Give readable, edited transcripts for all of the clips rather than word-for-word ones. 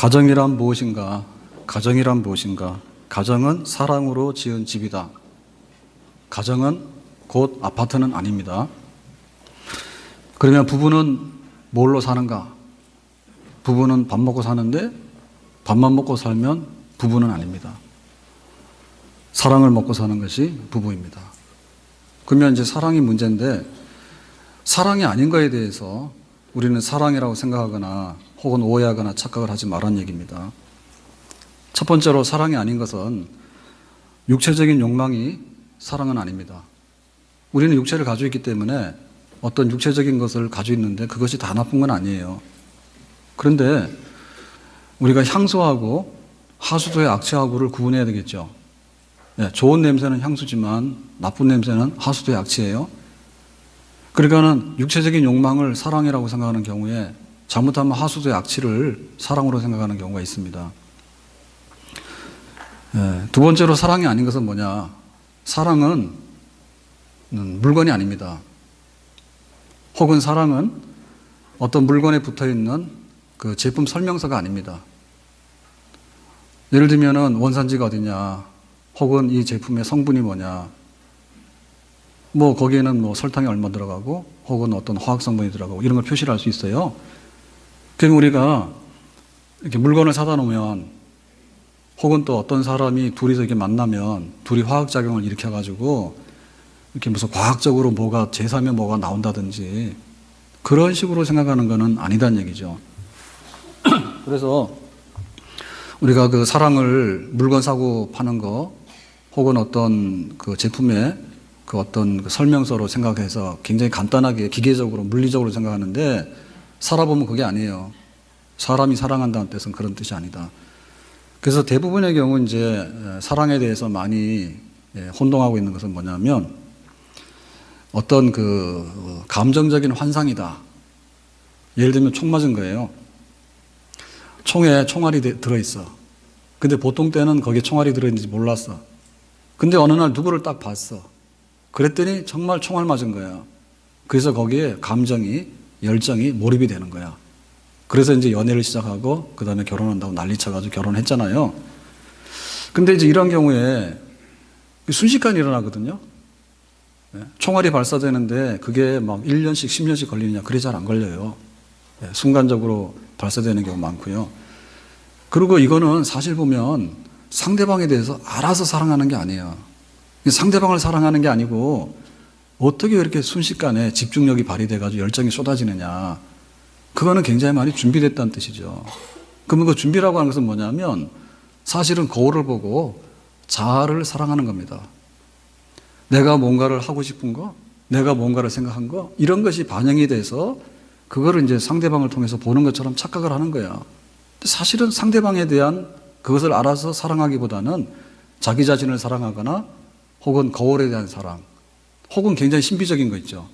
가정이란 무엇인가? 가정이란 무엇인가? 가정은 사랑으로 지은 집이다. 가정은 곧 아파트는 아닙니다. 그러면 부부는 뭘로 사는가? 부부는 밥 먹고 사는데 밥만 먹고 살면 부부는 아닙니다. 사랑을 먹고 사는 것이 부부입니다. 그러면 이제 사랑이 문제인데, 사랑이 아닌 거에 대해서 우리는 사랑이라고 생각하거나 혹은 오해하거나 착각을 하지 말라는 얘기입니다. 첫 번째로, 사랑이 아닌 것은 육체적인 욕망이 사랑은 아닙니다. 우리는 육체를 가지고 있기 때문에 어떤 육체적인 것을 가지고 있는데 그것이 다 나쁜 건 아니에요. 그런데 우리가 향수하고 하수도의 악취하고를 구분해야 되겠죠. 좋은 냄새는 향수지만 나쁜 냄새는 하수도의 악취예요. 그러니까는 육체적인 욕망을 사랑이라고 생각하는 경우에 잘못하면 하수도의 악취를 사랑으로 생각하는 경우가 있습니다. 두 번째로, 사랑이 아닌 것은 뭐냐? 사랑은 물건이 아닙니다. 혹은 사랑은 어떤 물건에 붙어 있는 그 제품 설명서가 아닙니다. 예를 들면은 원산지가 어디냐, 혹은 이 제품의 성분이 뭐냐, 뭐 거기에는 뭐 설탕이 얼마 들어가고 혹은 어떤 화학 성분이 들어가고 이런 걸 표시를 할 수 있어요. 그럼 우리가 이렇게 물건을 사다 놓으면, 혹은 또 어떤 사람이 둘이서 이렇게 만나면 둘이 화학작용을 일으켜가지고 이렇게 무슨 과학적으로 뭐가 제사면 뭐가 나온다든지 그런 식으로 생각하는 것은 아니다는 얘기죠. 그래서 우리가 그 사랑을 물건 사고 파는 거 혹은 어떤 그 제품의 그 어떤 그 설명서로 생각해서 굉장히 간단하게 기계적으로 물리적으로 생각하는데, 살아보면 그게 아니에요. 사람이 사랑한다는 뜻은 그런 뜻이 아니다. 그래서 대부분의 경우 이제 사랑에 대해서 많이 혼동하고 있는 것은 뭐냐면, 어떤 그 감정적인 환상이다. 예를 들면 총 맞은 거예요. 총에 총알이 들어있어. 근데 보통 때는 거기에 총알이 들어있는지 몰랐어. 근데 어느 날 누구를 딱 봤어. 그랬더니 정말 총알 맞은 거야. 그래서 거기에 감정이, 열정이 몰입이 되는 거야. 그래서 이제 연애를 시작하고 그 다음에 결혼한다고 난리 쳐가지고 결혼했잖아요. 근데 이제 이런 경우에 순식간에 일어나거든요. 총알이 발사되는데 그게 막 1년씩 10년씩 걸리느냐? 그래 잘 안 걸려요. 순간적으로 발사되는 경우 많고요. 그리고 이거는 사실 보면 상대방에 대해서 알아서 사랑하는 게 아니에요. 상대방을 사랑하는 게 아니고 어떻게 이렇게 순식간에 집중력이 발휘돼가지고 열정이 쏟아지느냐. 그거는 굉장히 많이 준비됐다는 뜻이죠. 그러면 그 준비라고 하는 것은 뭐냐면 사실은 거울을 보고 자아를 사랑하는 겁니다. 내가 뭔가를 하고 싶은 거, 내가 뭔가를 생각한 거, 이런 것이 반영이 돼서 그거를 이제 상대방을 통해서 보는 것처럼 착각을 하는 거야. 사실은 상대방에 대한 그것을 알아서 사랑하기보다는 자기 자신을 사랑하거나 혹은 거울에 대한 사랑, 혹은 굉장히 신비적인 거 있죠.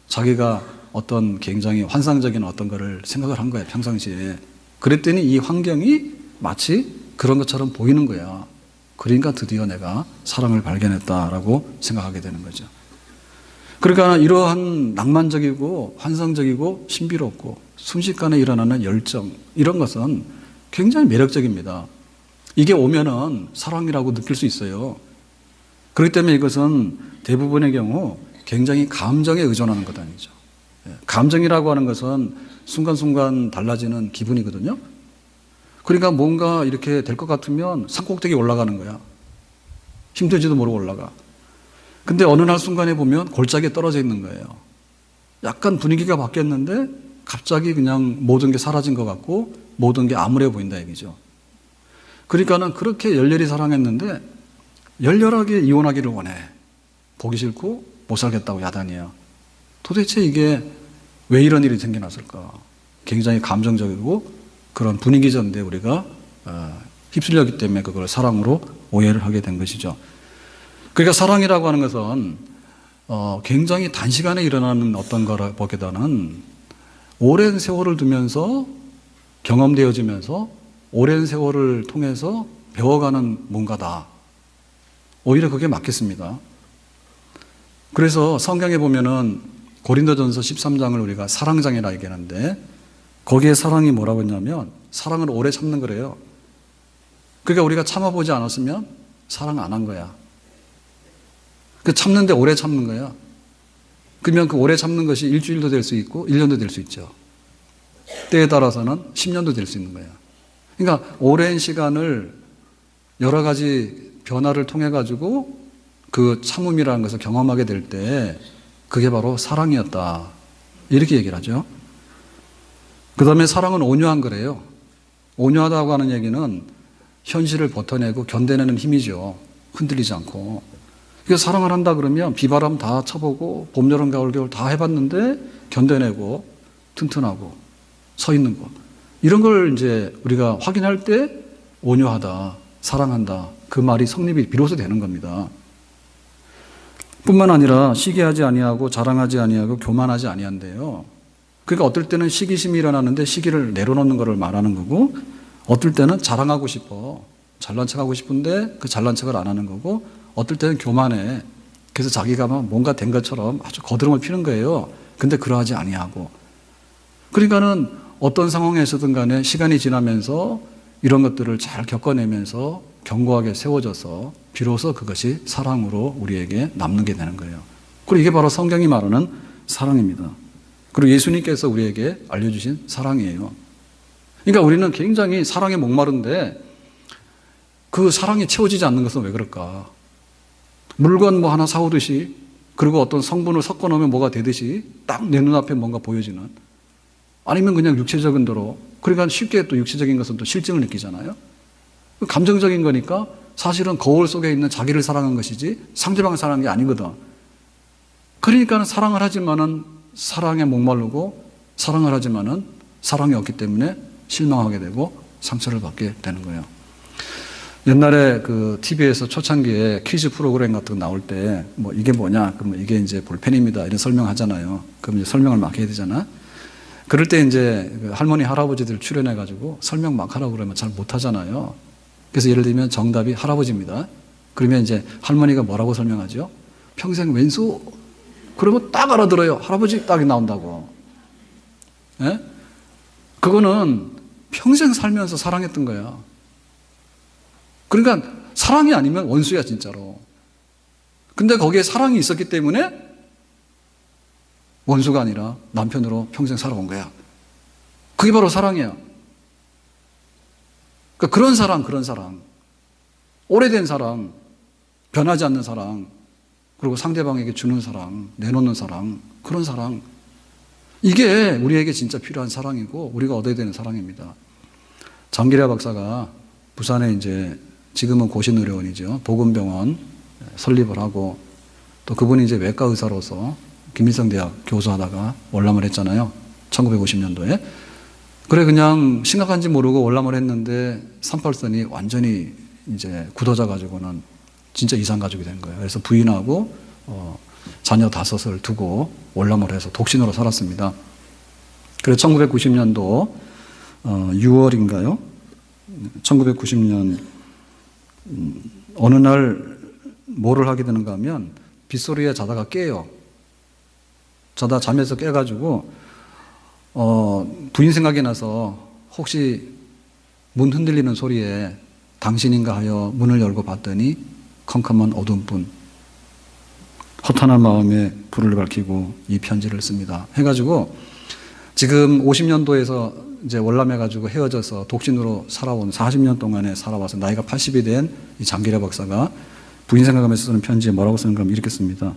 자기가 어떤 굉장히 환상적인 어떤 거를 생각을 한 거야, 평상시에. 그랬더니 이 환경이 마치 그런 것처럼 보이는 거야. 그러니까 드디어 내가 사랑을 발견했다라고 생각하게 되는 거죠. 그러니까 이러한 낭만적이고 환상적이고 신비롭고 순식간에 일어나는 열정, 이런 것은 굉장히 매력적입니다. 이게 오면은 사랑이라고 느낄 수 있어요. 그렇기 때문에 이것은 대부분의 경우 굉장히 감정에 의존하는 것 아니죠. 감정이라고 하는 것은 순간순간 달라지는 기분이거든요. 그러니까 뭔가 이렇게 될 것 같으면 산꼭대기에 올라가는 거야. 힘들지도 모르고 올라가. 근데 어느 날 순간에 보면 골짜기에 떨어져 있는 거예요. 약간 분위기가 바뀌었는데 갑자기 그냥 모든 게 사라진 것 같고 모든 게 암울해 보인다 얘기죠. 그러니까는 그렇게 열렬히 사랑했는데 열렬하게 이혼하기를 원해. 보기 싫고 못 살겠다고 야단이야. 도대체 이게 왜 이런 일이 생겨났을까? 굉장히 감정적이고 그런 분위기전인데 우리가 휩쓸렸기 때문에 그걸 사랑으로 오해를 하게 된 것이죠. 그러니까 사랑이라고 하는 것은 굉장히 단시간에 일어나는 어떤 거라 보기보다는 오랜 세월을 두면서 경험되어지면서 오랜 세월을 통해서 배워가는 뭔가다. 오히려 그게 맞겠습니다. 그래서 성경에 보면은 고린도전서 13장을 우리가 사랑장이라 얘기하는데 거기에 사랑이 뭐라고 했냐면 사랑을 오래 참는 거래요. 그러니까 우리가 참아보지 않았으면 사랑 안 한 거야. 그 참는데 오래 참는 거야. 그러면 그 오래 참는 것이 일주일도 될 수 있고 1년도 될 수 있죠. 때에 따라서는 10년도 될 수 있는 거야. 그러니까 오랜 시간을 여러 가지 변화를 통해 가지고 그 참음이라는 것을 경험하게 될 때 그게 바로 사랑이었다. 이렇게 얘기를 하죠. 그 다음에 사랑은 온유한 거래요. 온유하다고 하는 얘기는 현실을 버텨내고 견뎌내는 힘이죠. 흔들리지 않고. 그래서 사랑을 한다 그러면 비바람 다 쳐보고 봄, 여름, 가을, 겨울 다 해봤는데 견뎌내고 튼튼하고 서 있는 것. 이런 걸 이제 우리가 확인할 때 온유하다, 사랑한다. 그 말이 성립이 비로소 되는 겁니다. 뿐만 아니라 시기하지 아니하고 자랑하지 아니하고 교만하지 아니한대요. 그러니까 어떨 때는 시기심이 일어나는데 시기를 내려놓는 것을 말하는 거고 어떨 때는 자랑하고 싶어. 잘난 척하고 싶은데 그 잘난 척을 안 하는 거고 어떨 때는 교만해. 그래서 자기가 막 뭔가 된 것처럼 아주 거드름을 피는 거예요. 근데 그러하지 아니하고. 그러니까는 어떤 상황에서든 간에 시간이 지나면서 이런 것들을 잘 겪어내면서 견고하게 세워져서 비로소 그것이 사랑으로 우리에게 남는 게 되는 거예요. 그리고 이게 바로 성경이 말하는 사랑입니다. 그리고 예수님께서 우리에게 알려주신 사랑이에요. 그러니까 우리는 굉장히 사랑에 목마른데 그 사랑이 채워지지 않는 것은 왜 그럴까? 물건 뭐 하나 사오듯이 그리고 어떤 성분을 섞어 놓으면 뭐가 되듯이 딱 내 눈앞에 뭔가 보여지는 아니면 그냥 육체적인 대로 그러니까 쉽게 또 육체적인 것은 또 실증을 느끼잖아요. 감정적인 거니까 사실은 거울 속에 있는 자기를 사랑한 것이지 상대방을 사랑한 게 아니거든. 그러니까 사랑을 하지만은 사랑에 목마르고 사랑을 하지만은 사랑이 없기 때문에 실망하게 되고 상처를 받게 되는 거예요. 옛날에 그 TV에서 초창기에 퀴즈 프로그램 같은 거 나올 때 뭐 이게 뭐냐, 그러면 이게 이제 볼펜입니다. 이런 설명하잖아요. 그럼 이제 설명을 막 해야 되잖아. 그럴 때 이제 그 할머니, 할아버지들 출연해가지고 설명 막 하라고 그러면 잘 못하잖아요. 그래서 예를 들면 정답이 할아버지입니다. 그러면 이제 할머니가 뭐라고 설명하죠? 평생 왼수. 그러면 딱 알아들어요. 할아버지 딱이 나온다고. 예? 그거는 평생 살면서 사랑했던 거야. 그러니까 사랑이 아니면 원수야 진짜로. 근데 거기에 사랑이 있었기 때문에 원수가 아니라 남편으로 평생 살아온 거야. 그게 바로 사랑이야. 그러니까 그런 사랑. 오래된 사랑, 변하지 않는 사랑, 그리고 상대방에게 주는 사랑, 내놓는 사랑, 그런 사랑. 이게 우리에게 진짜 필요한 사랑이고 우리가 얻어야 되는 사랑입니다. 장기랴 박사가 부산에 이제 지금은 고신의료원이죠. 복음병원 설립을 하고 또 그분이 이제 외과 의사로서 김일성대학 교수하다가 월남을 했잖아요. 1950년도에. 그래 그냥 심각한지 모르고 월남을 했는데 38선이 완전히 이제 굳어져 가지고는 진짜 이산가족이 된 거예요. 그래서 부인하고 자녀 5을 두고 월남을 해서 독신으로 살았습니다. 그래서 1990년도 6월인가요? 1990년 어느 날 뭐를 하게 되는가 하면 빗소리에 자다가 깨요. 자다 잠에서 깨가지고 부인 생각이 나서 혹시 문 흔들리는 소리에 당신인가 하여 문을 열고 봤더니 컴컴한 어두운 분, 허탄한 마음에 불을 밝히고 이 편지를 씁니다. 해가지고 지금 50년도에서 이제 월남해가지고 헤어져서 독신으로 살아온 40년 동안에 살아와서 나이가 80이 된 이 장기랴 박사가 부인 생각하면서 쓰는 편지에 뭐라고 쓰는가 하면 이렇게 씁니다.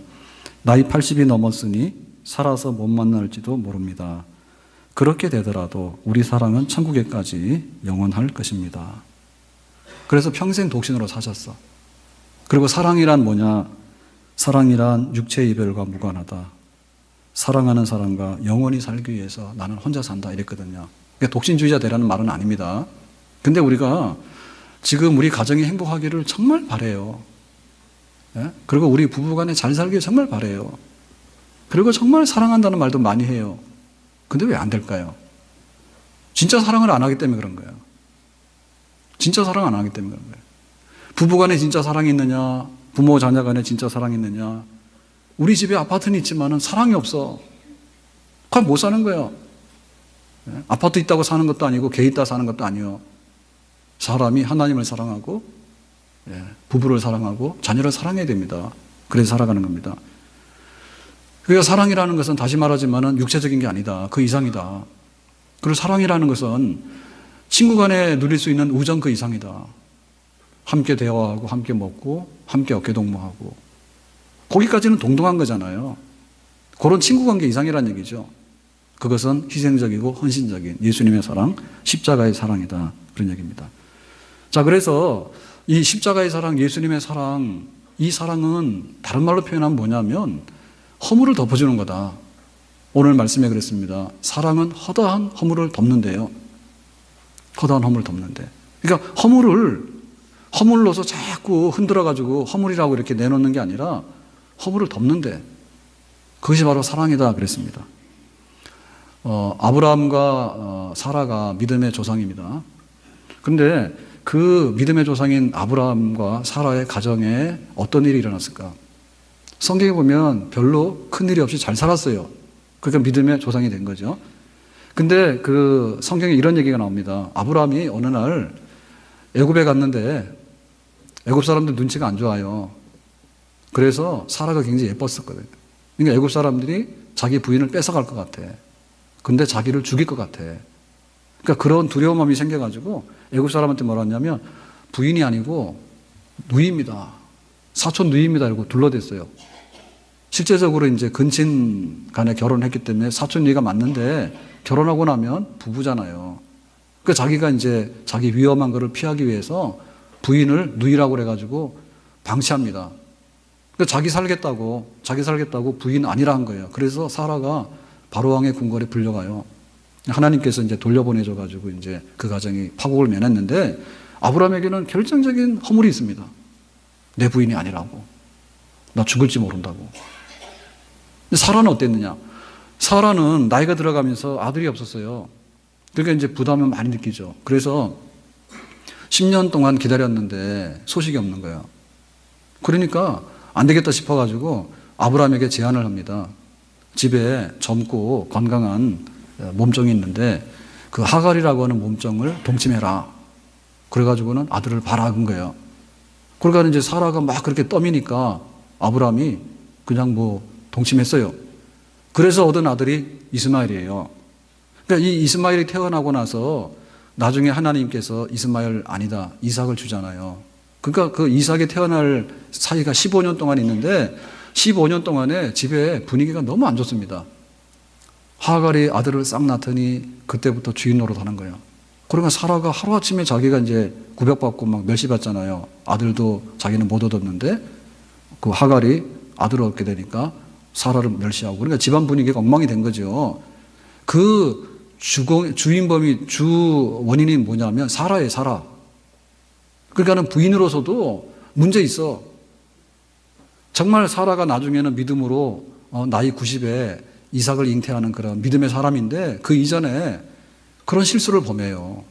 나이 80이 넘었으니 살아서 못 만날지도 모릅니다. 그렇게 되더라도 우리 사랑은 천국에까지 영원할 것입니다. 그래서 평생 독신으로 사셨어. 그리고 사랑이란 뭐냐? 사랑이란 육체의 이별과 무관하다. 사랑하는 사람과 영원히 살기 위해서 나는 혼자 산다 이랬거든요. 그러니까 독신주의자 되라는 말은 아닙니다. 근데 우리가 지금 우리 가정이 행복하기를 정말 바라요. 예? 그리고 우리 부부간에 잘 살기를 정말 바라요. 그리고 정말 사랑한다는 말도 많이 해요. 근데 왜 안 될까요? 진짜 사랑을 안 하기 때문에 그런 거예요. 진짜 사랑 안 하기 때문에 그런 거예요. 부부간에 진짜 사랑이 있느냐? 부모 자녀 간에 진짜 사랑이 있느냐? 우리 집에 아파트는 있지만은 사랑이 없어. 그럼 못 사는 거예요. 예? 아파트 있다고 사는 것도 아니고 개 있다 사는 것도 아니요. 사람이 하나님을 사랑하고 예, 부부를 사랑하고 자녀를 사랑해야 됩니다. 그래서 살아가는 겁니다. 그러니까 사랑이라는 것은 다시 말하지만 육체적인 게 아니다. 그 이상이다. 그리고 사랑이라는 것은 친구 간에 누릴 수 있는 우정 그 이상이다. 함께 대화하고 함께 먹고 함께 어깨동무하고 거기까지는 동등한 거잖아요. 그런 친구 관계 이상이라는 얘기죠. 그것은 희생적이고 헌신적인 예수님의 사랑, 십자가의 사랑이다. 그런 얘기입니다. 자, 그래서 이 십자가의 사랑, 예수님의 사랑, 이 사랑은 다른 말로 표현하면 뭐냐면 허물을 덮어주는 거다. 오늘 말씀에 그랬습니다. 사랑은 허다한 허물을 덮는데요. 허다한 허물을 덮는데. 그러니까 허물로서 자꾸 흔들어가지고 허물이라고 이렇게 내놓는 게 아니라 허물을 덮는데 그것이 바로 사랑이다 그랬습니다. 아브라함과 사라가 믿음의 조상입니다. 그런데 그 믿음의 조상인 아브라함과 사라의 가정에 어떤 일이 일어났을까? 성경에 보면 별로 큰 일이 없이 잘 살았어요. 그러니까 믿음의 조상이 된 거죠. 근데 그 성경에 이런 얘기가 나옵니다. 아브라함이 어느 날 애굽에 갔는데 애굽 사람들 눈치가 안 좋아요. 그래서 사라가 굉장히 예뻤었거든요. 그러니까 애굽 사람들이 자기 부인을 뺏어갈 것 같아. 근데 자기를 죽일 것 같아. 그러니까 그런 두려운 마음이 생겨가지고 애굽 사람한테 뭐라 했냐면 부인이 아니고 누이입니다. 사촌 누이입니다. 이러고 둘러댔어요. 실제적으로 이제 근친 간에 결혼했기 때문에 사촌 누이가 맞는데 결혼하고 나면 부부잖아요. 그러니까 자기가 이제 자기 위험한 것을 피하기 위해서 부인을 누이라고 그래가지고 방치합니다. 그러니까 자기 살겠다고 부인 아니라 한 거예요. 그래서 사라가 바로왕의 궁궐에 불려가요. 하나님께서 이제 돌려보내줘가지고 이제 그 가정이 파국을 면했는데 아브라함에게는 결정적인 허물이 있습니다. 내 부인이 아니라고. 나 죽을지 모른다고. 근데 사라는 어땠느냐? 사라는 나이가 들어가면서 아들이 없었어요. 그러니까 이제 부담을 많이 느끼죠. 그래서 10년 동안 기다렸는데 소식이 없는 거예요. 그러니까 안 되겠다 싶어가지고 아브라함에게 제안을 합니다. 집에 젊고 건강한 몸종이 있는데 그 하갈이라고 하는 몸종을 동침해라. 그래가지고는 아들을 바라은 거예요. 그러니까 이제 사라가 막 그렇게 떠미니까 아브라함이 그냥 뭐 동침했어요. 그래서 얻은 아들이 이스마엘이에요. 그러니까 이 이스마엘이 태어나고 나서 나중에 하나님께서 이스마엘 아니다, 이삭을 주잖아요. 그러니까 그 이삭이 태어날 사이가 15년 동안 있는데 15년 동안에 집에 분위기가 너무 안 좋습니다. 하갈이 아들을 싹 낳더니 그때부터 주인 노릇하는 거예요. 그러니까 사라가 하루아침에 자기가 이제 구박받고 막 멸시받잖아요. 아들도 자기는 못 얻었는데 그 하갈이 아들을 얻게 되니까 사라를 멸시하고 그러니까 집안 분위기가 엉망이 된 거죠. 그 주인범이 주 원인이 뭐냐면 사라예요, 사라. 그러니까는 부인으로서도 문제 있어. 정말 사라가 나중에는 믿음으로 나이 90에 이삭을 잉태하는 그런 믿음의 사람인데 그 이전에 그런 실수를 범해요.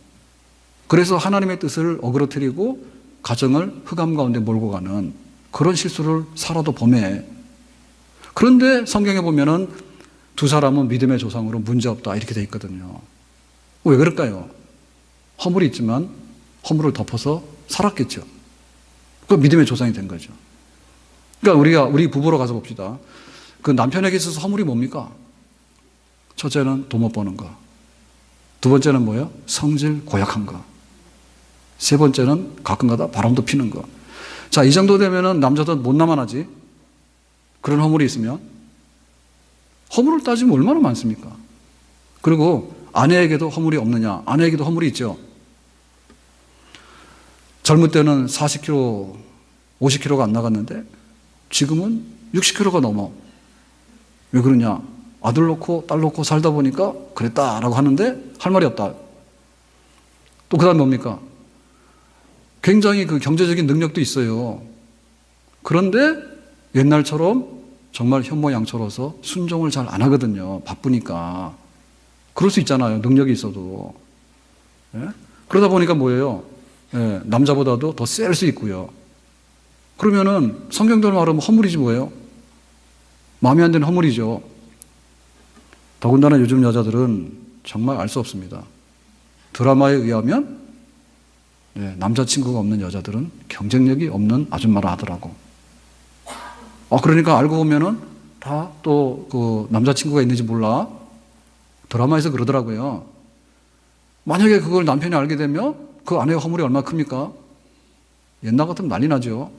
그래서 하나님의 뜻을 어그러뜨리고 가정을 흑암 가운데 몰고 가는 그런 실수를 사라도 범해. 그런데 성경에 보면은 두 사람은 믿음의 조상으로 문제없다 이렇게 돼 있거든요. 왜 그럴까요? 허물이 있지만 허물을 덮어서 살았겠죠. 그 믿음의 조상이 된 거죠. 그러니까 우리 부부로 가서 봅시다. 그 남편에게 있어서 허물이 뭡니까? 첫째는 돈 못 버는 거. 두 번째는 뭐예요? 성질 고약한 거. 세 번째는 가끔가다 바람도 피는 거. 자, 이 정도 되면은 남자도 못 나만하지. 그런 허물이 있으면 허물을 따지면 얼마나 많습니까? 그리고 아내에게도 허물이 없느냐? 아내에게도 허물이 있죠. 젊을 때는 40kg, 50kg가 안 나갔는데 지금은 60kg가 넘어. 왜 그러냐? 아들 놓고 딸 놓고 살다 보니까 그랬다라고 하는데 할 말이 없다. 또 그 다음에 뭡니까? 굉장히 그 경제적인 능력도 있어요. 그런데 옛날처럼 정말 현모양처로서 순종을 잘 안 하거든요. 바쁘니까. 그럴 수 있잖아요. 능력이 있어도. 예? 그러다 보니까 뭐예요? 예, 남자보다도 더 셀 수 있고요. 그러면은 성경대로 말하면 허물이지 뭐예요? 마음에 안 드는 허물이죠. 더군다나 요즘 여자들은 정말 알 수 없습니다. 드라마에 의하면 남자친구가 없는 여자들은 경쟁력이 없는 아줌마라 하더라고. 그러니까 알고 보면은 다 또 그 남자친구가 있는지 몰라. 드라마에서 그러더라고요. 만약에 그걸 남편이 알게 되면 그 아내의 허물이 얼마나 큽니까? 옛날 같으면 난리 나죠.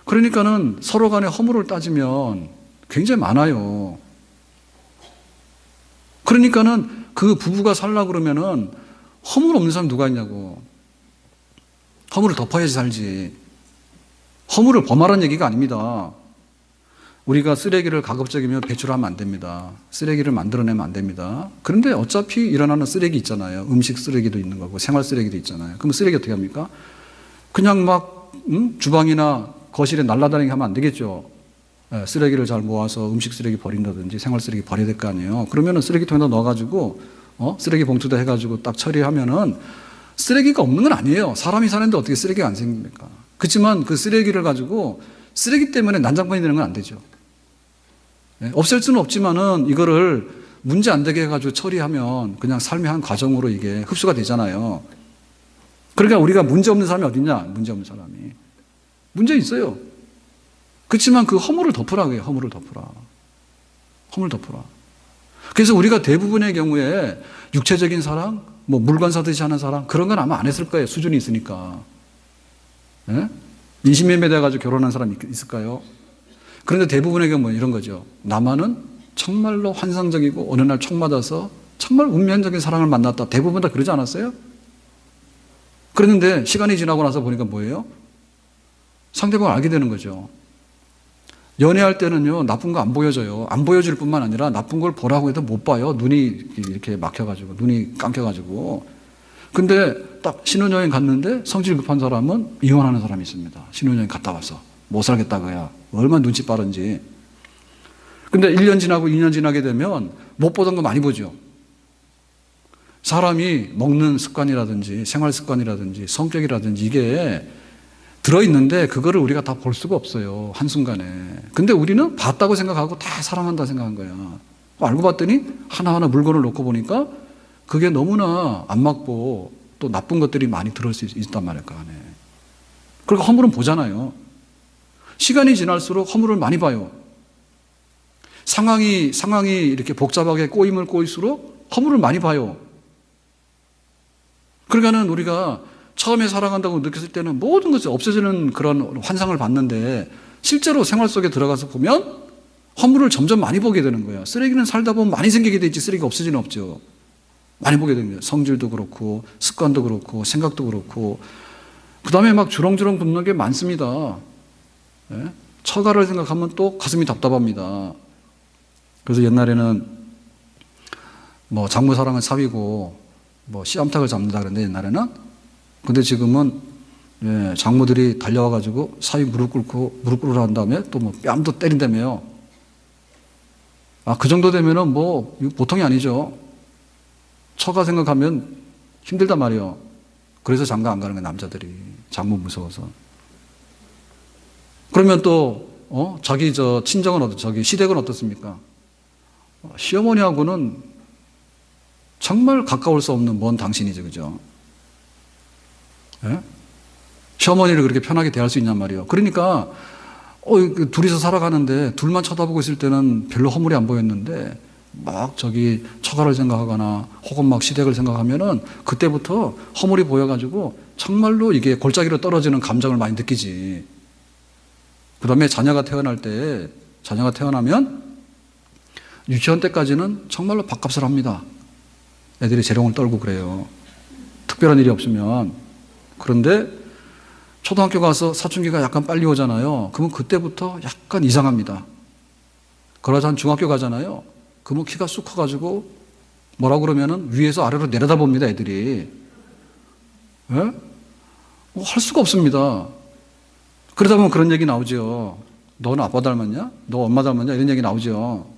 그러니까는 서로 간에 허물을 따지면 굉장히 많아요. 그러니까는 그 부부가 살려고 그러면은 허물 없는 사람이 누가 있냐고. 허물을 덮어야지 살지. 허물을 범하라는 얘기가 아닙니다. 우리가 쓰레기를 가급적이면 배출하면 안 됩니다. 쓰레기를 만들어내면 안 됩니다. 그런데 어차피 일어나는 쓰레기 있잖아요. 음식 쓰레기도 있는 거고 생활 쓰레기도 있잖아요. 그럼 쓰레기 어떻게 합니까? 그냥 막 주방이나 거실에 날아다니게 하면 안 되겠죠. 쓰레기를 잘 모아서 음식 쓰레기 버린다든지 생활 쓰레기 버려야 될 거 아니에요. 그러면은 쓰레기통에다 넣어가지고 쓰레기 봉투다 해가지고 딱 처리하면은 쓰레기가 없는 건 아니에요. 사람이 사는데 어떻게 쓰레기가 안 생깁니까? 그렇지만 그 쓰레기를 가지고 쓰레기 때문에 난장판이 되는 건 안 되죠. 없앨 수는 없지만은 이거를 문제 안 되게 해가지고 처리하면 그냥 삶의 한 과정으로 이게 흡수가 되잖아요. 그러니까 우리가 문제 없는 사람이 어딨냐? 문제 없는 사람이. 문제 있어요. 그렇지만 그 허물을 덮으라고 해요. 허물을 덮으라. 허물 덮으라. 그래서 우리가 대부분의 경우에 육체적인 사랑, 뭐 물건 사듯이 하는 사랑, 그런 건 아마 안 했을 거예요. 수준이 있으니까. 인신매매 돼가지고 결혼한 사람 있을까요? 그런데 대부분의 경우는 이런 거죠. 나만은 정말로 환상적이고 어느 날 총 맞아서 정말 운명적인 사랑을 만났다. 대부분 다 그러지 않았어요? 그랬는데 시간이 지나고 나서 보니까 뭐예요? 상대방을 알게 되는 거죠. 연애할 때는요, 나쁜 거 안 보여줘요. 안 보여줄 뿐만 아니라 나쁜 걸 보라고 해도 못 봐요. 눈이 이렇게 막혀가지고, 눈이 감겨가지고. 근데 딱 신혼여행 갔는데 성질 급한 사람은 이혼하는 사람이 있습니다. 신혼여행 갔다 와서. 못 살겠다고야. 얼마나 눈치 빠른지. 근데 1년 지나고 2년 지나게 되면 못 보던 거 많이 보죠. 사람이 먹는 습관이라든지 생활 습관이라든지 성격이라든지 이게 들어있는데 그거를 우리가 다 볼 수가 없어요. 한순간에. 근데 우리는 봤다고 생각하고 다 사랑한다 생각한 거야. 알고 봤더니 하나하나 물건을 놓고 보니까 그게 너무나 안 맞고 또 나쁜 것들이 많이 들어올 수 있단 말이에요. 그 안에. 그리고 허물은 보잖아요. 시간이 지날수록 허물을 많이 봐요. 상황이 이렇게 복잡하게 꼬임을 꼬일수록 허물을 많이 봐요. 그러니까는 우리가 처음에 사랑한다고 느꼈을 때는 모든 것이 없어지는 그런 환상을 봤는데 실제로 생활 속에 들어가서 보면 허물을 점점 많이 보게 되는 거예요. 쓰레기는 살다 보면 많이 생기게 되지 쓰레기가 없어지는 없죠. 많이 보게 됩니다. 성질도 그렇고 습관도 그렇고 생각도 그렇고 그 다음에 막 주렁주렁 붙는 게 많습니다. 처가를 생각하면 또 가슴이 답답합니다. 그래서 옛날에는 뭐 장모사랑을 사위고 뭐 씨암탉을 잡는다 그랬는데 옛날에는 근데 지금은 장모들이 달려와가지고 사위 무릎 꿇으라 한 다음에 또 뭐 뺨도 때린다며요. 그 정도 되면은 뭐 보통이 아니죠. 처가 생각하면 힘들단 말이에요. 그래서 장가 안 가는 거예요, 남자들이. 장모 무서워서. 그러면 또 자기 친정은 저기 시댁은 어떻습니까? 시어머니하고는 정말 가까울 수 없는 먼 당신이죠, 그죠? 시어머니를 그렇게 편하게 대할 수 있냔 말이에요. 그러니까 둘이서 살아가는데 둘만 쳐다보고 있을 때는 별로 허물이 안 보였는데 막 저기 처가를 생각하거나 혹은 막 시댁을 생각하면은 그때부터 허물이 보여가지고 정말로 이게 골짜기로 떨어지는 감정을 많이 느끼지. 그 다음에 자녀가 태어나면 유치원 때까지는 정말로 밥값을 합니다. 애들이 재롱을 떨고 그래요. 특별한 일이 없으면. 그런데 초등학교 가서 사춘기가 약간 빨리 오잖아요. 그러면 그때부터 약간 이상합니다. 그러자 한 중학교 가잖아요. 그러면 키가 쑥 커가지고 뭐라 그러면은 위에서 아래로 내려다봅니다, 애들이. 할 수가 없습니다. 그러다 보면 그런 얘기 나오죠. 너는 아빠 닮았냐? 너 엄마 닮았냐? 이런 얘기 나오죠.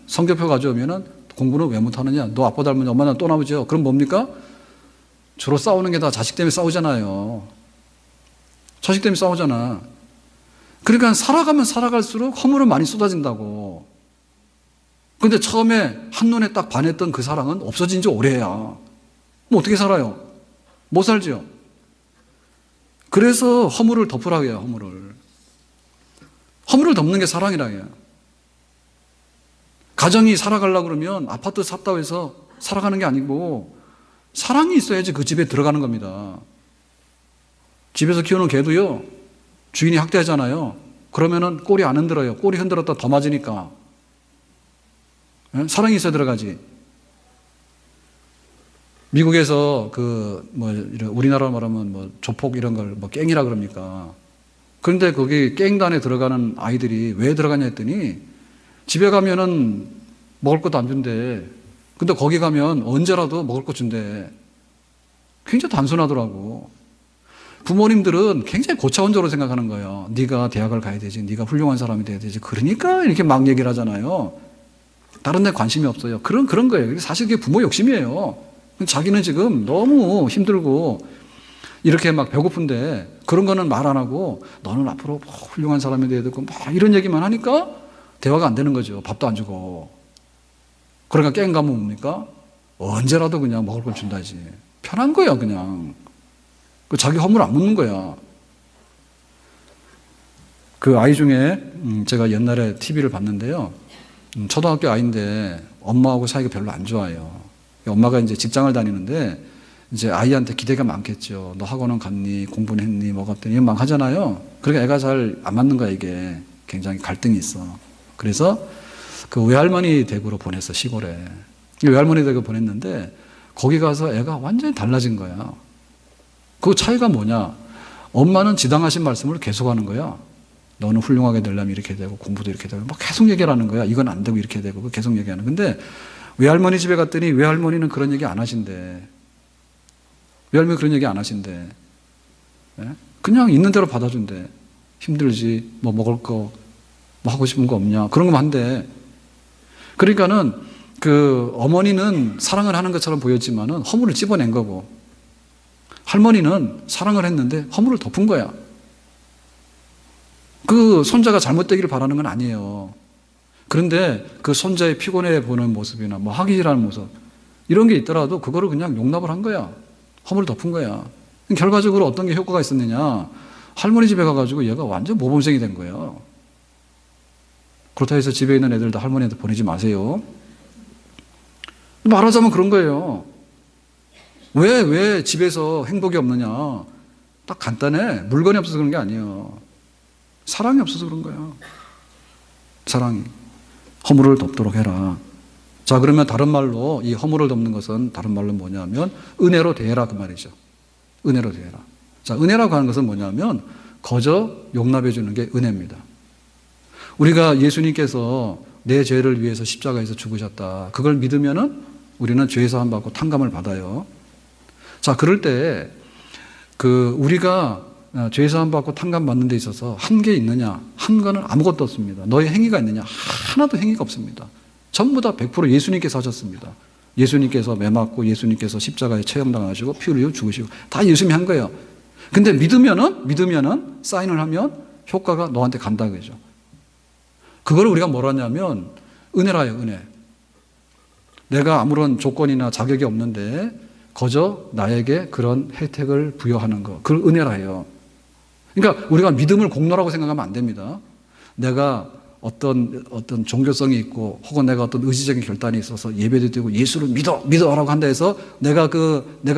성적표 가져오면은 공부는 왜 못하느냐? 너 아빠 닮았냐? 엄마 닮았냐? 또 나오죠. 그럼 뭡니까? 주로 싸우는 게 다 자식 때문에 싸우잖아요. 자식 때문에 싸우잖아. 그러니까 살아가면 살아갈수록 허물은 많이 쏟아진다고. 근데 처음에 한눈에 딱 반했던 그 사랑은 없어진 지 오래야. 뭐 어떻게 살아요? 못 살죠. 그래서 허물을 덮으라고 해요, 허물을. 허물을 덮는 게 사랑이라고 해요. 가정이 살아가려고 그러면 아파트 샀다고 해서 살아가는 게 아니고 사랑이 있어야지 그 집에 들어가는 겁니다. 집에서 키우는 개도요, 주인이 학대하잖아요. 그러면은 꼬리 안 흔들어요. 꼬리 흔들었다 더 맞으니까. 사랑이 있어야 들어가지. 미국에서 우리나라로 말하면 조폭 이런 걸 깽이라 그럽니까? 그런데 거기 깽단에 들어가는 아이들이 왜 들어가냐 했더니 집에 가면은 먹을 것도 안 준대. 근데 거기 가면 언제라도 먹을 거 준대. 굉장히 단순하더라고. 부모님들은 굉장히 고차원적으로 생각하는 거예요. 네가 대학을 가야 되지. 네가 훌륭한 사람이 돼야 되지. 그러니까 이렇게 막 얘기를 하잖아요. 다른 데 관심이 없어요. 그런 거예요. 사실 그게 부모 욕심이에요. 자기는 지금 너무 힘들고 이렇게 막 배고픈데 그런 거는 말 안 하고 너는 앞으로 훌륭한 사람이 돼야 되고 막 이런 얘기만 하니까 대화가 안 되는 거죠. 밥도 안 주고. 그러니까 깽 가면 뭡니까? 언제라도 그냥 먹을 걸 준다지. 편한 거야, 그냥. 자기 허물 안 묻는 거야. 그 아이 중에 제가 옛날에 TV를 봤는데요. 초등학교 아이인데 엄마하고 사이가 별로 안 좋아요. 엄마가 이제 직장을 다니는데 이제 아이한테 기대가 많겠죠. 너 학원은 갔니? 공부는 했니? 뭐 갔더니 막 하잖아요. 그러니까 애가 잘 안 맞는 거야, 이게. 굉장히 갈등이 있어. 그래서 그 외할머니 댁으로 보냈어, 시골에. 외할머니 댁에 보냈는데 거기 가서 애가 완전히 달라진 거야. 그 차이가 뭐냐? 엄마는 지당하신 말씀을 계속하는 거야. 너는 훌륭하게 되려면 이렇게 되고 공부도 이렇게 되고 막 계속 얘기를 하는 거야. 이건 안 되고 이렇게 되고 계속 얘기하는. 근데 외할머니 집에 갔더니 외할머니는 그런 얘기 안 하신대. 외할머니 그런 얘기 안 하신대. 그냥 있는 대로 받아준대. 힘들지, 뭐 먹을 거, 뭐 하고 싶은 거 없냐. 그런 거만 한대. 그러니까는 그 어머니는 사랑을 하는 것처럼 보였지만은 허물을 찝어낸 거고, 할머니는 사랑을 했는데 허물을 덮은 거야. 그 손자가 잘못되기를 바라는 건 아니에요. 그런데 그 손자의 피곤해 보는 모습이나 뭐 하기 싫어하는 모습 이런 게 있더라도 그거를 그냥 용납을 한 거야. 허물을 덮은 거야. 결과적으로 어떤 게 효과가 있었느냐? 할머니 집에 가가지고 얘가 완전 모범생이 된 거예요. 그렇다 해서 집에 있는 애들 다 할머니한테 보내지 마세요. 말하자면 그런 거예요. 왜 집에서 행복이 없느냐? 딱 간단해. 물건이 없어서 그런 게 아니에요. 사랑이 없어서 그런 거야. 사랑이. 허물을 덮도록 해라. 자, 그러면 다른 말로 이 허물을 덮는 것은 다른 말로 뭐냐면 은혜로 대해라 그 말이죠. 은혜로 대해라. 자, 은혜라고 하는 것은 뭐냐면 거저 용납해 주는 게 은혜입니다. 우리가 예수님께서 내 죄를 위해서 십자가에서 죽으셨다. 그걸 믿으면은 우리는 죄 사함 받고 탕감을 받아요. 자, 그럴 때 우리가 죄 사함 받고 탕감 받는 데 있어서 한 게 있느냐? 한 거는 아무것도 없습니다. 너의 행위가 있느냐? 하나도 행위가 없습니다. 전부 다 100% 예수님께서 하셨습니다. 예수님께서 매 맞고 예수님께서 십자가에 체험당하시고 피 흘리고 죽으시고 다 예수님이 한 거예요. 근데 믿으면은 사인을 하면 효과가 너한테 간다 그죠. 그걸 우리가 뭐라 하냐면 은혜라요, 은혜. 내가 아무런 조건이나 자격이 없는데 거저 나에게 그런 혜택을 부여하는 거. 그걸 은혜라 해요. 그러니까 우리가 믿음을 공로라고 생각하면 안 됩니다. 내가 어떤 종교성이 있고 혹은 내가 어떤 의지적인 결단이 있어서 예배도 드리고 예수를 믿어라고 한다 해서 내가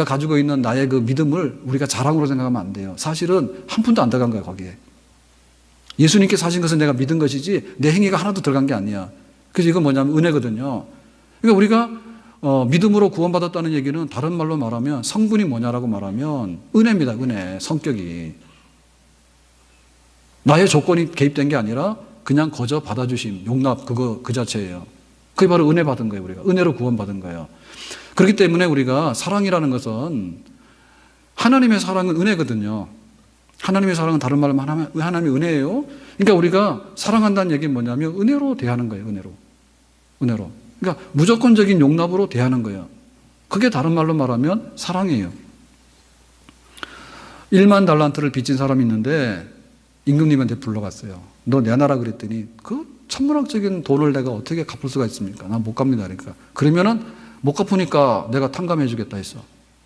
가지고 있는 나의 그 믿음을 우리가 자랑으로 생각하면 안 돼요. 사실은 한 푼도 안 들어간 거야, 거기에. 예수님께서 하신 것은 내가 믿은 것이지 내 행위가 하나도 들어간 게 아니야. 그래서 이건 뭐냐면 은혜거든요. 그러니까 우리가 믿음으로 구원받았다는 얘기는 다른 말로 말하면 성분이 뭐냐라고 말하면 은혜입니다. 은혜, 성격이. 나의 조건이 개입된 게 아니라 그냥 거저 받아주심, 용납, 그 자체예요. 그게 바로 은혜 받은 거예요, 우리가. 은혜로 구원받은 거예요. 그렇기 때문에 우리가 사랑이라는 것은 하나님의 사랑은 은혜거든요. 하나님의 사랑은 다른 말로 하면 하나님의 은혜예요. 그러니까 우리가 사랑한다는 얘기는 뭐냐면 은혜로 대하는 거예요, 은혜로. 그러니까 무조건적인 용납으로 대하는 거예요. 그게 다른 말로 말하면 사랑이에요. 1만 달란트를 빚진 사람이 있는데 임금님한테 불러갔어요. 너 내놔라 그랬더니 천문학적인 돈을 내가 어떻게 갚을 수가 있습니까? 난 못 갚니다. 그러니까. 그러면은 못 갚으니까 내가 탕감해 주겠다 했어.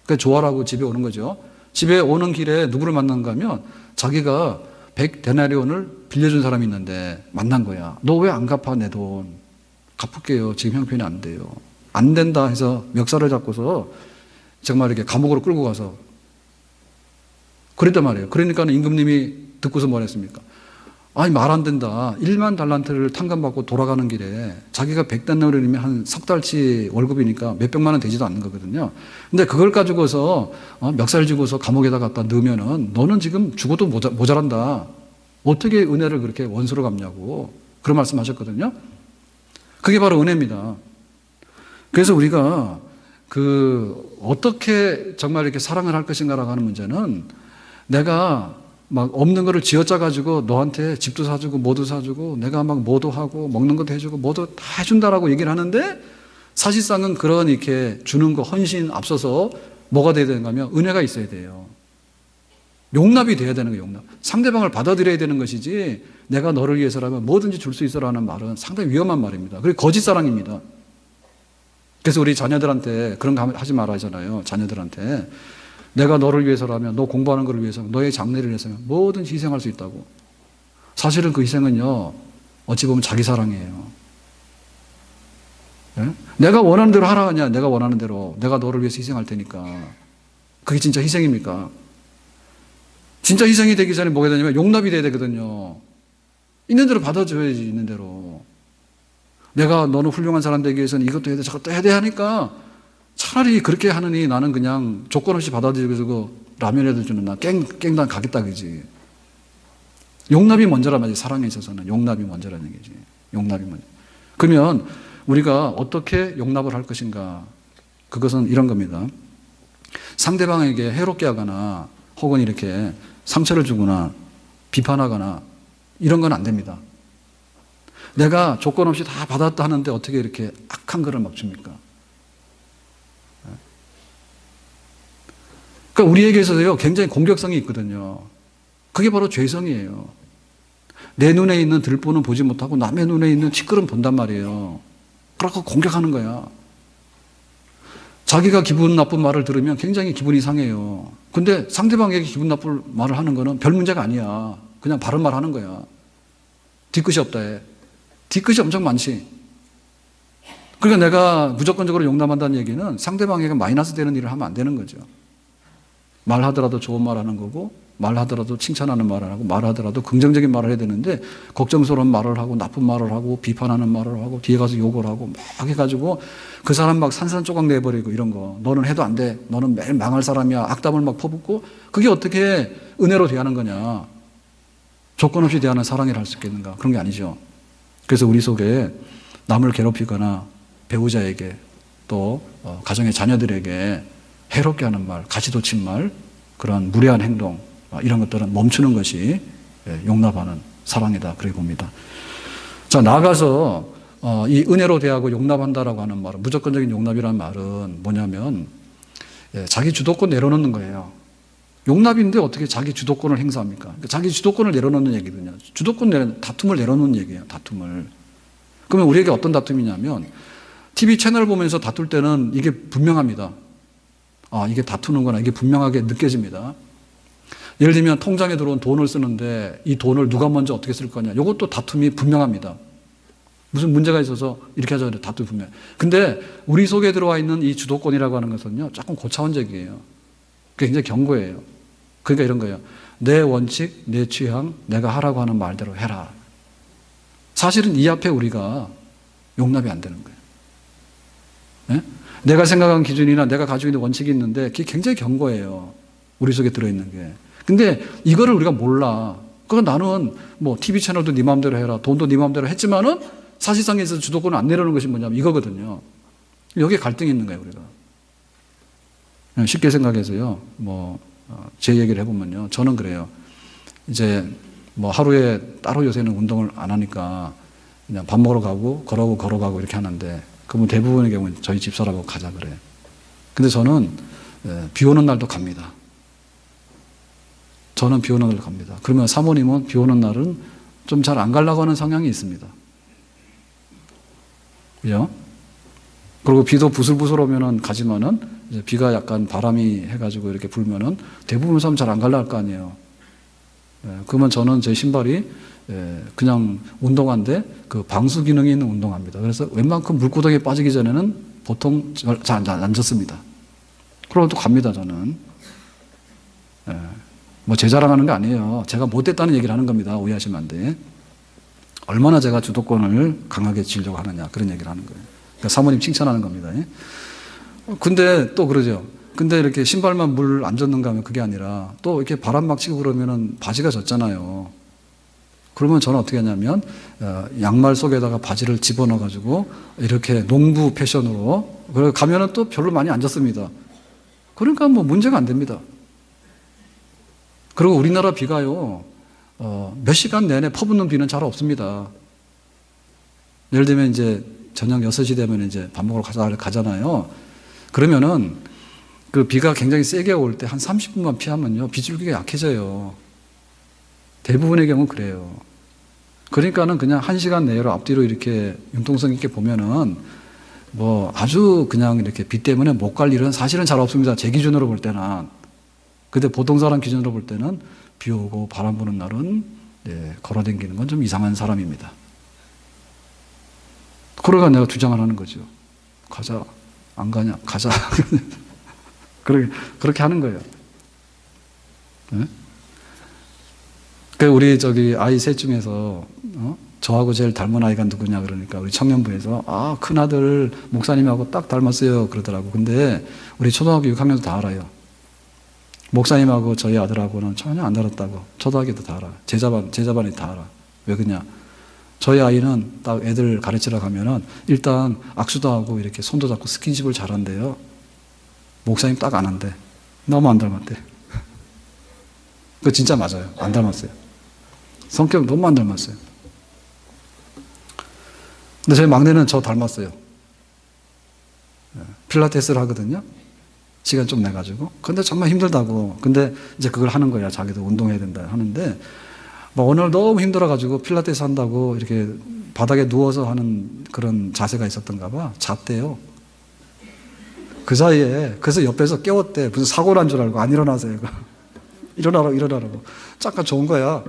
그러니까 좋아라고 집에 오는 거죠. 집에 오는 길에 누구를 만난가 하면 자기가 100데나리온을 빌려준 사람이 있는데 만난 거야. 너 왜 안 갚아 내 돈? 갚을게요. 지금 형편이 안 돼요. 안 된다 해서 멱살을 잡고서 정말 이렇게 감옥으로 끌고 가서 그랬단 말이에요. 그러니까 임금님이 듣고서 뭘 했습니까? 아니 말 안 된다. 1만 달란트를 탕감받고 돌아가는 길에 자기가 100데나리온이면 한 석 달치 월급이니까 몇백만 원 되지도 않는 거거든요. 근데 그걸 가지고서 멱살 쥐고서 감옥에다 갖다 넣으면은 너는 지금 죽어도 모자란다. 어떻게 은혜를 그렇게 원수로 갚냐고 그런 말씀하셨거든요. 그게 바로 은혜입니다. 그래서 우리가 어떻게 정말 이렇게 사랑을 할 것인가라고 하는 문제는 내가 막 없는 거를 쥐어짜가지고 너한테 집도 사주고 뭐도 사주고 내가 막 뭐도 하고 먹는 것도 해주고 뭐도 다 해준다라고 얘기를 하는데 사실상은 그런 이렇게 주는 거 헌신 앞서서 뭐가 돼야 되는가 하면 은혜가 있어야 돼요. 용납이 돼야 되는 거예요. 용납. 상대방을 받아들여야 되는 것이지 내가 너를 위해서라면 뭐든지 줄 수 있어라는 말은 상당히 위험한 말입니다. 그리고 거짓 사랑입니다. 그래서 우리 자녀들한테 그런 거 하지 말아 하잖아요. 자녀들한테 내가 너를 위해서라면 너 공부하는 것을 위해서면 너의 장래를 위해서면 뭐든지 희생할 수 있다고. 사실은 그 희생은요 어찌 보면 자기 사랑이에요. 네? 내가 원하는 대로 하라 하냐. 내가 원하는 대로 내가 너를 위해서 희생할 테니까. 그게 진짜 희생입니까? 진짜 희생이 되기 전에 뭐가 되냐면 용납이 돼야 되거든요. 있는 대로 받아줘야지. 있는 대로. 내가 너는 훌륭한 사람 되기 위해서는 이것도 해야 돼 저것도 해야 돼 하니까 차라리 그렇게 하느니 나는 그냥 조건 없이 받아들이고 라면에도 주는 나 깽단 가겠다 그지. 용납이 먼저란 말이지. 사랑에 있어서는 용납이 먼저라는 얘기지. 용납이 먼저. 그러면 우리가 어떻게 용납을 할 것인가. 그것은 이런 겁니다. 상대방에게 해롭게 하거나 혹은 이렇게 상처를 주거나 비판하거나 이런 건 안 됩니다. 내가 조건 없이 다 받았다 하는데 어떻게 이렇게 악한 거를 막 줍니까? 그러니까 우리에게 있어서요 굉장히 공격성이 있거든요. 그게 바로 죄성이에요. 내 눈에 있는 들보는 보지 못하고 남의 눈에 있는 티끌은 본단 말이에요. 그러고 공격하는 거야. 자기가 기분 나쁜 말을 들으면 굉장히 기분이 상해요. 근데 상대방에게 기분 나쁜 말을 하는 거는 별 문제가 아니야. 그냥 바른 말 하는 거야. 뒤끝이 없다 해. 뒤끝이 엄청 많지. 그러니까 내가 무조건적으로 용납한다는 얘기는 상대방에게 마이너스 되는 일을 하면 안 되는 거죠. 말하더라도 좋은 말 하는 거고 말하더라도 칭찬하는 말을 하고 말하더라도 긍정적인 말을 해야 되는데 걱정스러운 말을 하고 나쁜 말을 하고 비판하는 말을 하고 뒤에 가서 욕을 하고 막 해가지고 그 사람 막 산산조각 내버리고 이런 거 너는 해도 안 돼. 너는 매일 망할 사람이야. 악담을 막 퍼붓고 그게 어떻게 은혜로 대하는 거냐. 조건 없이 대하는 사랑이라 할 수 있겠는가. 그런 게 아니죠. 그래서 우리 속에 남을 괴롭히거나 배우자에게 또 가정의 자녀들에게 해롭게 하는 말, 가시돋친 말, 그런 무례한 행동 이런 것들은 멈추는 것이 용납하는 사랑이다 그렇게 봅니다. 자 나아가서 이 은혜로 대하고 용납한다라고 하는 말은 무조건적인 용납이라는 말은 뭐냐면 자기 주도권 내려놓는 거예요. 용납인데 어떻게 자기 주도권을 행사합니까? 그러니까 자기 주도권을 내려놓는 얘기거든요. 다툼을 내려놓는 얘기예요. 다툼을. 그러면 우리에게 어떤 다툼이냐면 TV 채널을 보면서 다툴 때는 이게 분명합니다. 아, 이게 다투는구나. 이게 분명하게 느껴집니다. 예를 들면 통장에 들어온 돈을 쓰는데 이 돈을 누가 먼저 어떻게 쓸 거냐. 이것도 다툼이 분명합니다. 무슨 문제가 있어서 이렇게 하자고 다툼이 분명해요. 근데 우리 속에 들어와 있는 이 주도권이라고 하는 것은요. 조금 고차원적이에요. 그게 굉장히 견고해요. 그러니까 이런 거예요. 내 원칙, 내 취향, 내가 하라고 하는 말대로 해라. 사실은 이 앞에 우리가 용납이 안 되는 거예요. 네? 내가 생각한 기준이나 내가 가지고 있는 원칙이 있는데 그게 굉장히 견고해요. 우리 속에 들어있는 게. 근데 이거를 우리가 몰라. 그러니까 나는 뭐 TV 채널도 네 마음대로 해라. 돈도 네 마음대로 했지만은 사실상에서 주도권을 안 내려놓는 것이 뭐냐면 이거거든요. 여기에 갈등이 있는 거예요, 우리가. 쉽게 생각해서요. 제 얘기를 해보면요. 저는 그래요. 이제 하루에 따로 요새는 운동을 안 하니까 그냥 밥 먹으러 가고 걸어가고 이렇게 하는데 그러면 대부분의 경우는 저희 집사람하고 가자 그래요. 근데 저는 비 오는 날도 갑니다. 저는 비 오는 날도 갑니다. 그러면 사모님은 비 오는 날은 좀 잘 안 가려고 하는 성향이 있습니다. 그죠? 그리고 비도 부슬부슬 오면은 가지만은 이제 비가 약간 바람이 해가지고 이렇게 불면은 대부분 사람 잘 안 갈라 할 거 아니에요. 그러면 저는 제 신발이 그냥 운동화인데 그 방수 기능이 있는 운동화입니다. 그래서 웬만큼 물구덩이에 빠지기 전에는 보통 잘 안 젖습니다. 그러고 또 갑니다, 저는. 뭐 제 자랑하는 게 아니에요. 제가 못했다는 얘기를 하는 겁니다. 오해하시면 안 돼. 얼마나 제가 주도권을 강하게 쥐려고 하느냐, 그런 얘기를 하는 거예요. 그러니까 사모님 칭찬하는 겁니다. 근데 또 그러죠. 근데 이렇게 신발만 물 안 젖는가 하면 그게 아니라 또 이렇게 바람 막 치고 그러면은 바지가 젖잖아요. 그러면 저는 어떻게 하냐면 양말 속에다가 바지를 집어넣어 가지고 이렇게 농부 패션으로 그래 가면은 또 별로 많이 안 젖습니다. 그러니까 뭐 문제가 안 됩니다. 그리고 우리나라 비가요 몇 시간 내내 퍼붓는 비는 잘 없습니다. 예를 들면 이제 저녁 6시 되면 이제 밥 먹으러 가잖아요. 그러면은 그 비가 굉장히 세게 올 때 한 30분만 피하면요 비줄기가 약해져요. 대부분의 경우 그래요. 그러니까는 그냥 1시간 내로 앞뒤로 이렇게 융통성 있게 보면은 뭐 아주 그냥 이렇게 비 때문에 못 갈 일은 사실은 잘 없습니다. 제 기준으로 볼 때는. 근데 보통 사람 기준으로 볼 때는 비 오고 바람 부는 날은 걸어 다니는 건 좀 이상한 사람입니다. 그러가 내가 주장을 하는 거죠. 가자. 안 가냐? 가자. 그렇게 하는 거예요. 네? 그 우리 아이 셋 중에서 저하고 제일 닮은 아이가 누구냐 그러니까 우리 청년부에서 큰아들 목사님하고 딱 닮았어요 그러더라고. 근데 우리 초등학교 6학년도 다 알아요. 목사님하고 저희 아들하고는 전혀 안 다르다고. 초등학교도 다 알아. 제자반이 다 알아. 왜 그러냐? 저희 아이는 딱 애들 가르치러 가면은 일단 악수도 하고 이렇게 손도 잡고 스킨십을 잘한대요. 목사님 딱 안 한대. 너무 안 닮았대. 그거 진짜 맞아요. 안 닮았어요. 성격 너무 안 닮았어요. 근데 저희 막내는 저 닮았어요. 필라테스를 하거든요. 시간 좀 내가지고. 근데 정말 힘들다고. 근데 이제 그걸 하는 거야. 자기도 운동해야 된다 하는데, 뭐 오늘 너무 힘들어가지고 필라테스 한다고 이렇게 바닥에 누워서 하는 그런 자세가 있었던가 봐. 잤대요. 그 사이에, 그래서 옆에서 깨웠대. 무슨 사고 난 줄 알고 안 일어나서 얘가. 일어나라고. 잠깐 좋은 거야.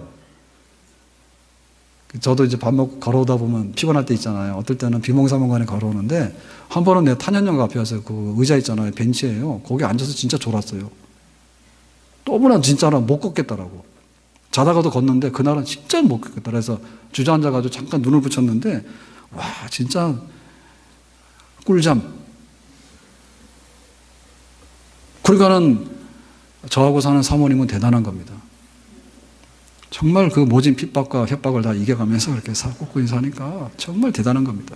저도 이제 밥 먹고 걸어오다 보면 피곤할 때 있잖아요. 어떨 때는 비몽사몽간에 걸어오는데, 한 번은 내 탄현역 앞에 와서 그 의자 있잖아요. 벤치예요. 거기 앉아서 진짜 졸았어요. 너무나 진짜로 못 걷겠더라고. 자다가도 걷는데 그날은 진짜 못 걷겠다. 그래서 주저앉아가지고 잠깐 눈을 붙였는데, 와, 진짜 꿀잠. 그러니까는 저하고 사는 사모님은 대단한 겁니다. 정말 그 모진 핍박과 협박을 다 이겨가면서 그렇게 꿋꿋이 사니까 정말 대단한 겁니다.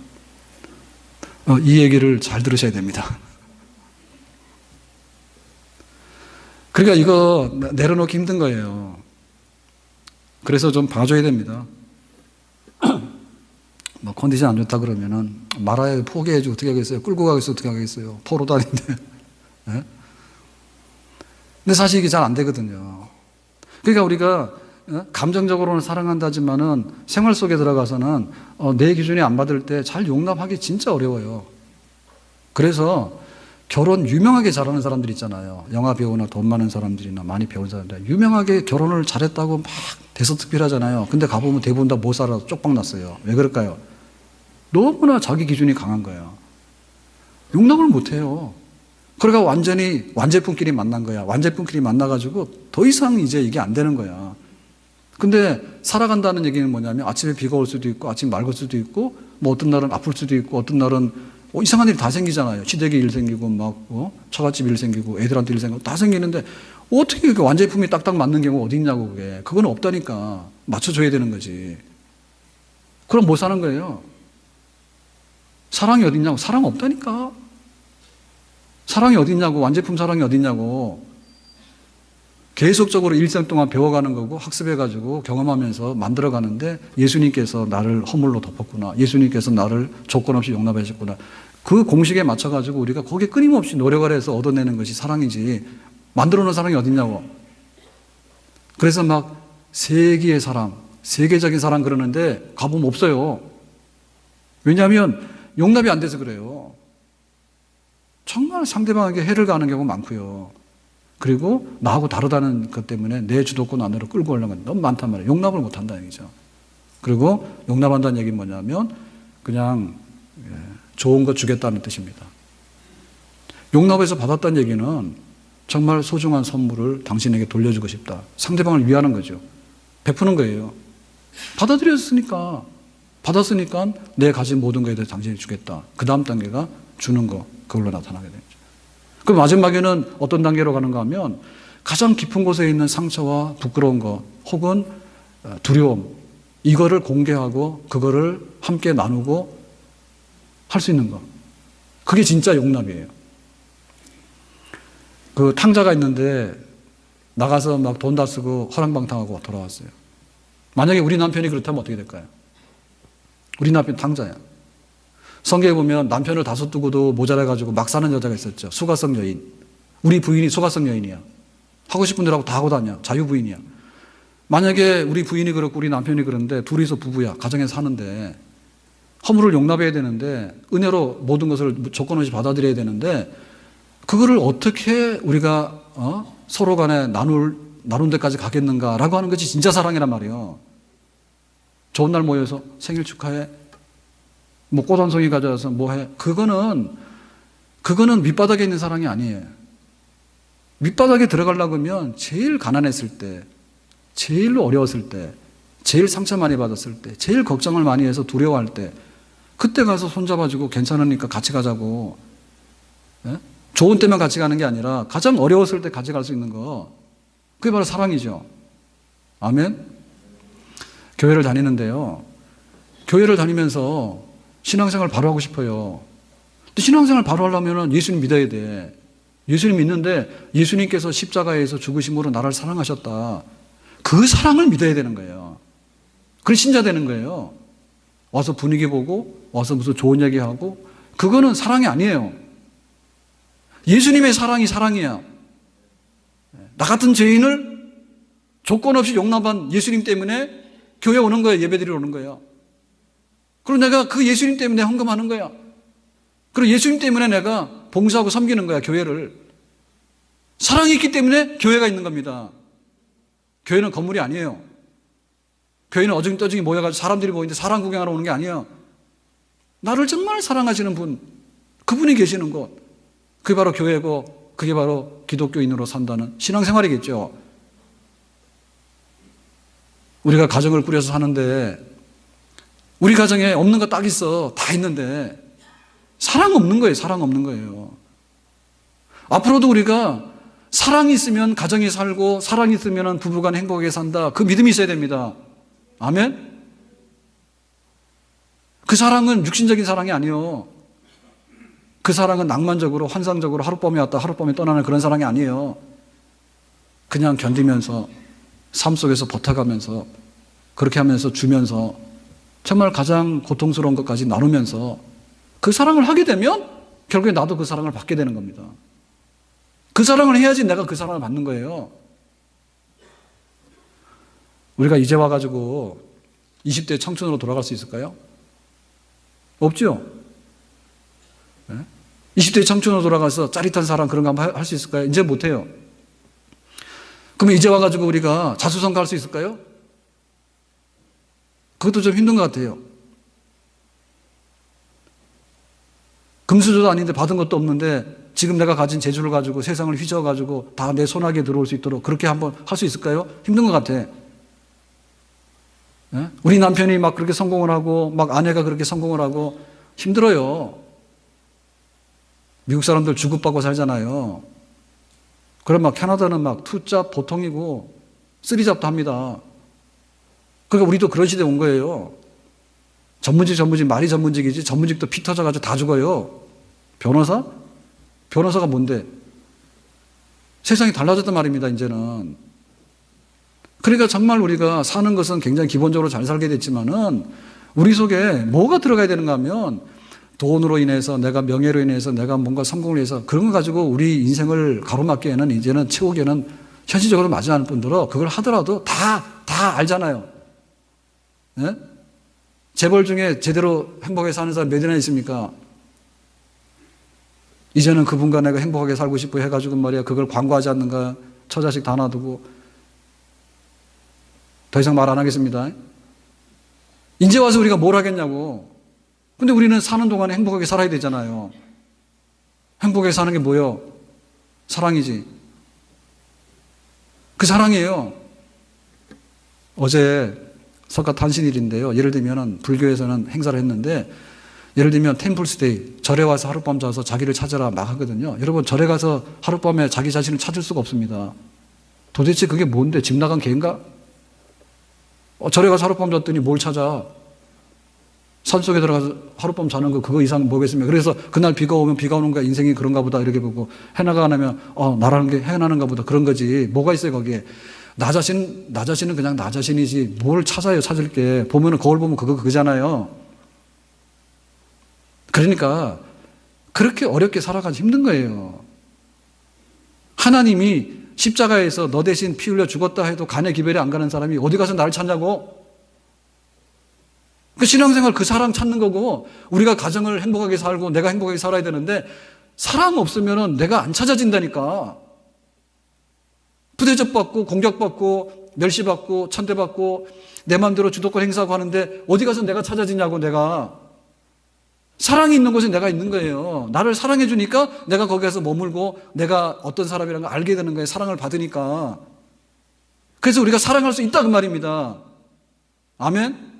이 얘기를 잘 들으셔야 됩니다. 그러니까 이거 내려놓기 힘든 거예요. 그래서 좀 봐줘야 됩니다. 뭐 컨디션 안 좋다 그러면은 말아야 포기해주고 어떻게 하겠어요? 끌고 가겠어요? 어떻게 하겠어요? 포로도 아닌데. 네? 근데 사실 이게 잘 안 되거든요. 그러니까 우리가 감정적으로는 사랑한다지만은 생활 속에 들어가서는 내 기준이 안 받을 때 잘 용납하기 진짜 어려워요. 그래서 결혼 유명하게 잘하는 사람들 있잖아요. 영화 배우나 돈 많은 사람들이나 많이 배운 사람들 유명하게 결혼을 잘했다고 막 대서특필하잖아요. 근데 가보면 대부분 다 못 살아서 쪽박 났어요. 왜 그럴까요? 너무나 자기 기준이 강한 거예요. 용납을 못해요. 그러니까 완전히 완제품끼리 만난 거야. 완제품끼리 만나가지고 더 이상 이제 이게 안 되는 거야. 근데 살아간다는 얘기는 뭐냐면 아침에 비가 올 수도 있고 아침 맑을 수도 있고 뭐 어떤 날은 아플 수도 있고 어떤 날은 이상한 일이 다 생기잖아요. 시댁에 일 생기고 막 처갓집 일 생기고 애들한테 일 생기고 다 생기는데 어떻게 이렇게 완제품이 딱딱 맞는 경우가 어디 있냐고 그게. 그건 없다니까. 맞춰줘야 되는 거지. 그럼 못 사는 거예요. 사랑이 어디 있냐고. 사랑 없다니까. 사랑이 어디 있냐고. 완제품 사랑이 어디 있냐고. 계속적으로 일생 동안 배워가는 거고 학습해가지고 경험하면서 만들어가는데 예수님께서 나를 허물로 덮었구나. 예수님께서 나를 조건 없이 용납해 주셨구나. 그 공식에 맞춰가지고 우리가 거기에 끊임없이 노력을 해서 얻어내는 것이 사랑이지 만들어 놓은 사랑이 어딨냐고. 그래서 막 세기의 사랑, 세계적인 사랑 그러는데 가보면 없어요. 왜냐하면 용납이 안 돼서 그래요. 정말 상대방에게 해를 가하는 경우가 많고요. 그리고 나하고 다르다는 것 때문에 내 주도권 안으로 끌고 올라가는 게 너무 많단 말이에요. 용납을 못 한다는 얘기죠. 그리고 용납한다는 얘기는 뭐냐면 그냥 좋은 거 주겠다는 뜻입니다. 용납해서 받았다는 얘기는 정말 소중한 선물을 당신에게 돌려주고 싶다. 상대방을 위하는 거죠. 베푸는 거예요. 받아들였으니까, 받았으니까 내 가진 모든 것에 대해서 당신이 주겠다. 그 다음 단계가 주는 거, 그걸로 나타나게 되죠. 그 마지막에는 어떤 단계로 가는가 하면 가장 깊은 곳에 있는 상처와 부끄러운 것 혹은 두려움, 이거를 공개하고 그거를 함께 나누고 할 수 있는 것. 그게 진짜 용납이에요. 그 탕자가 있는데 나가서 막 돈 다 쓰고 허랑방탕하고 돌아왔어요. 만약에 우리 남편이 그렇다면 어떻게 될까요? 우리 남편 탕자야. 성경에 보면 남편을 다섯 두고도 모자라가지고 막 사는 여자가 있었죠. 수가성 여인. 우리 부인이 수가성 여인이야. 하고 싶은 대로 하고 다 하고 다녀. 자유부인이야. 만약에 우리 부인이 그렇고 우리 남편이 그런데 둘이서 부부야. 가정에 사는데 허물을 용납해야 되는데 은혜로 모든 것을 조건 없이 받아들여야 되는데 그거를 어떻게 우리가 서로 간에 나눈 데까지 가겠는가라고 하는 것이 진짜 사랑이란 말이에요. 좋은 날 모여서 생일 축하해. 뭐 꽃 한 송이 가져와서 뭐 해. 그거는 밑바닥에 있는 사랑이 아니에요. 밑바닥에 들어가려고 하면 제일 가난했을 때, 제일 어려웠을 때, 제일 상처 많이 받았을 때, 제일 걱정을 많이 해서 두려워할 때, 그때 가서 손잡아주고 괜찮으니까 같이 가자고. 예? 좋은 때만 같이 가는 게 아니라 가장 어려웠을 때 같이 갈 수 있는 거. 그게 바로 사랑이죠. 아멘? 교회를 다니는데요. 교회를 다니면서 신앙생활 바로 하고 싶어요. 근데 신앙생활 바로 하려면 예수님 믿어야 돼. 예수님 믿는데 예수님께서 십자가에서 죽으심으로 나를 사랑하셨다. 그 사랑을 믿어야 되는 거예요. 그래 신자 되는 거예요. 와서 분위기 보고 와서 무슨 좋은 얘기하고 그거는 사랑이 아니에요. 예수님의 사랑이 사랑이야. 나 같은 죄인을 조건 없이 용납한 예수님 때문에 교회 오는 거예요. 예배드리러 오는 거예요. 그리고 내가 그 예수님 때문에 헌금하는 거야. 그리고 예수님 때문에 내가 봉사하고 섬기는 거야. 교회를. 사랑이 있기 때문에 교회가 있는 겁니다. 교회는 건물이 아니에요. 교회는 어중떠중이 모여가지고 사람들이 모이는데 사람 구경하러 오는 게 아니에요. 나를 정말 사랑하시는 분, 그분이 계시는 곳. 그게 바로 교회고 그게 바로 기독교인으로 산다는 신앙생활이겠죠. 우리가 가정을 꾸려서 사는데 우리 가정에 없는 거 딱 있어. 다 있는데 사랑 없는 거예요. 사랑 없는 거예요. 앞으로도 우리가 사랑이 있으면 가정이 살고 사랑이 있으면 부부간 행복하게 산다. 그 믿음이 있어야 됩니다. 아멘? 그 사랑은 육신적인 사랑이 아니에요. 그 사랑은 낭만적으로 환상적으로 하룻밤에 왔다 하룻밤에 떠나는 그런 사랑이 아니에요. 그냥 견디면서 삶 속에서 버텨가면서 그렇게 하면서 주면서 정말 가장 고통스러운 것까지 나누면서 그 사랑을 하게 되면 결국에 나도 그 사랑을 받게 되는 겁니다. 그 사랑을 해야지 내가 그 사랑을 받는 거예요. 우리가 이제 와가지고 20대 청춘으로 돌아갈 수 있을까요? 없죠? 네? 20대 청춘으로 돌아가서 짜릿한 사랑 그런 거 한번 할 수 있을까요? 이제 못해요. 그러면 이제 와가지고 우리가 자수성가 할 수 있을까요? 그것도 좀 힘든 것 같아요. 금수저도 아닌데 받은 것도 없는데 지금 내가 가진 재주를 가지고 세상을 휘저어가지고 다 내 손아귀에 들어올 수 있도록 그렇게 한번 할 수 있을까요? 힘든 것 같아. 네? 우리 남편이 막 그렇게 성공을 하고 막 아내가 그렇게 성공을 하고 힘들어요. 미국 사람들 주급받고 살잖아요. 그럼 막 캐나다는 막 투잡 보통이고 쓰리잡도 합니다. 그러니까 우리도 그런 시대에 온 거예요. 전문직 말이 전문직이지 전문직도 피 터져가지고 다 죽어요. 변호사? 변호사가 뭔데? 세상이 달라졌단 말입니다. 이제는. 그러니까 정말 우리가 사는 것은 굉장히 기본적으로 잘 살게 됐지만은 우리 속에 뭐가 들어가야 되는가 하면 돈으로 인해서 내가 명예로 인해서 내가 뭔가 성공을 해서 그런 거 가지고 우리 인생을 가로막기에는 이제는 채우기에는 현실적으로 맞지 않을 뿐더러 그걸 하더라도 다 알잖아요. 네? 재벌 중에 제대로 행복하게 사는 사람 몇이나 있습니까? 이제는 그분과 내가 행복하게 살고 싶어 해가지고 말이야, 그걸 광고하지 않는가? 처자식 다 놔두고. 더 이상 말 안 하겠습니다. 이제 와서 우리가 뭘 하겠냐고. 근데 우리는 사는 동안에 행복하게 살아야 되잖아요. 행복하게 사는 게 뭐예요? 사랑이지. 그 사랑이에요. 어제 석가 탄신일인데요. 예를 들면 불교에서는 행사를 했는데, 예를 들면 템플스테이, 절에 와서 하룻밤 자서 자기를 찾아라 막 하거든요. 여러분, 절에 가서 하룻밤에 자기 자신을 찾을 수가 없습니다. 도대체 그게 뭔데? 집 나간 개인가? 절에 가서 하룻밤 잤더니 뭘 찾아? 산속에 들어가서 하룻밤 자는 거 그거 이상 뭐겠습니까? 그래서 그날 비가 오면 비가 오는 거야. 인생이 그런가 보다 이렇게 보고, 해나가 나면 나라는 게 해나는가 보다 그런 거지. 뭐가 있어요 거기에? 나 자신은 그냥 나 자신이지 뭘 찾아요. 찾을 게. 보면은 거울 보면 그거잖아요. 그러니까 그렇게 어렵게 살아가기 힘든 거예요. 하나님이 십자가에서 너 대신 피 흘려 죽었다 해도 간에 기별이 안 가는 사람이 어디 가서 나를 찾냐고? 그 신앙생활 그 사랑 찾는 거고, 우리가 가정을 행복하게 살고 내가 행복하게 살아야 되는데 사랑 없으면 내가 안 찾아진다니까. 부대접받고 공격받고 멸시받고 천대받고 내 마음대로 주도권 행사하고 하는데 어디 가서 내가 찾아지냐고. 내가 사랑이 있는 곳에 내가 있는 거예요. 나를 사랑해 주니까 내가 거기 가서 머물고 내가 어떤 사람이라는 걸 알게 되는 거예요. 사랑을 받으니까. 그래서 우리가 사랑할 수 있다 그 말입니다. 아멘?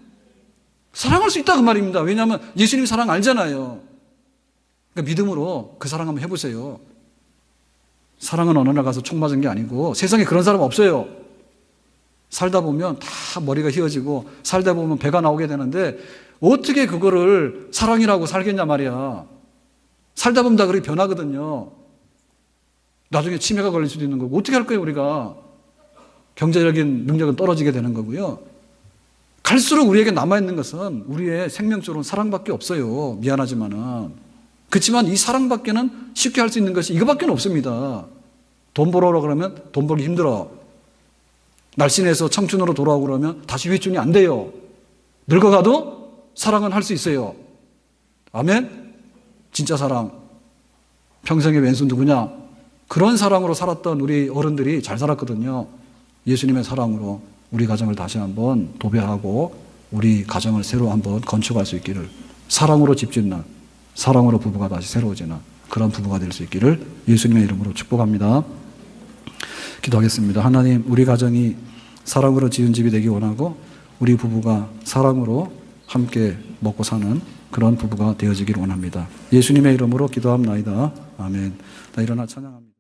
사랑할 수 있다 그 말입니다. 왜냐하면 예수님 사랑 알잖아요. 그러니까 믿음으로 그 사랑 한번 해보세요. 사랑은 어느 날 가서 총 맞은 게 아니고, 세상에 그런 사람 없어요. 살다 보면 다 머리가 휘어지고 살다 보면 배가 나오게 되는데 어떻게 그거를 사랑이라고 살겠냐 말이야. 살다 보면 다 그렇게 변하거든요. 나중에 치매가 걸릴 수도 있는 거고. 어떻게 할 거예요 우리가? 경제적인 능력은 떨어지게 되는 거고요. 갈수록 우리에게 남아있는 것은 우리의 생명적으로는 사랑밖에 없어요. 미안하지만은. 그렇지만 이 사랑밖에는 쉽게 할 수 있는 것이 이거밖에 없습니다. 돈 벌어라 그러면 돈 벌기 힘들어. 날씬해서 청춘으로 돌아오고 그러면 다시 회춘이 안 돼요. 늙어가도 사랑은 할 수 있어요. 아멘? 진짜 사랑. 평생의 왼손 누구냐? 그런 사랑으로 살았던 우리 어른들이 잘 살았거든요. 예수님의 사랑으로 우리 가정을 다시 한번 도배하고 우리 가정을 새로 한번 건축할 수 있기를, 사랑으로 집 짓는, 사랑으로 부부가 다시 새로워지는 그런 부부가 될 수 있기를 예수님의 이름으로 축복합니다. 기도하겠습니다. 하나님, 우리 가정이 사랑으로 지은 집이 되기 원하고 우리 부부가 사랑으로 함께 먹고 사는 그런 부부가 되어지기를 원합니다. 예수님의 이름으로 기도합나이다. 아멘. 나 일어나 찬양합니다.